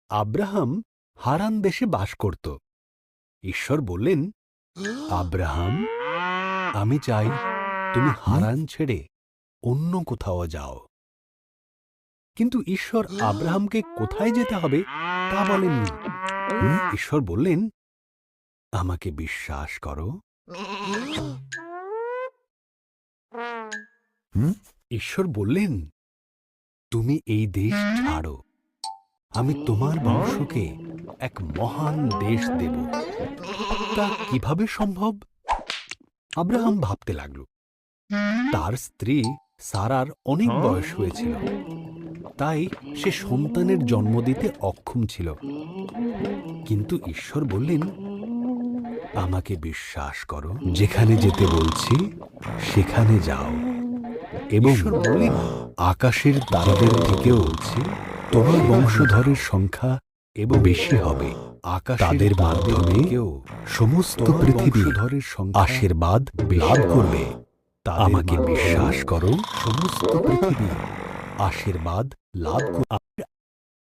Abraham হারান দেশে বাস করত। ঈশ্বর বললেন, আব্রাহাম, আমি চাই তুমি হারান ছেড়ে অন্য কোথাও যাও। কিন্তু ঈশ্বর আব্রাহামকে কোথায় যেতে হবে তা বলেননি। ঈশ্বর বললেন, আমাকে বিশ্বাস করো। ঈশ্বর বললেন, তুমি এই দেশ ছাড়ো, আমি তোমার বংশকে এক মহান দেশ দেব। তা কিভাবে সম্ভব? আব্রাহাম ভাবতে লাগল। তার স্ত্রী সারার অনেক বয়স হয়েছিল, তাই সে সন্তানের জন্ম দিতে অক্ষম ছিল। কিন্তু ঈশ্বর বললেন, আমাকে বিশ্বাস করো, যেখানে যেতে বলছি সেখানে যাও। এবং বললেন, আকাশের তারাদের থেকেও তোমার বংশধরের সংখ্যা এবং বেশি হবে। তাদের মাধ্যমেও সমস্ত পৃথিবীর আশীর্বাদ লাভ করবে। আমাকে বিশ্বাস করো, সমস্ত পৃথিবী আশীর্বাদ লাভ করবে।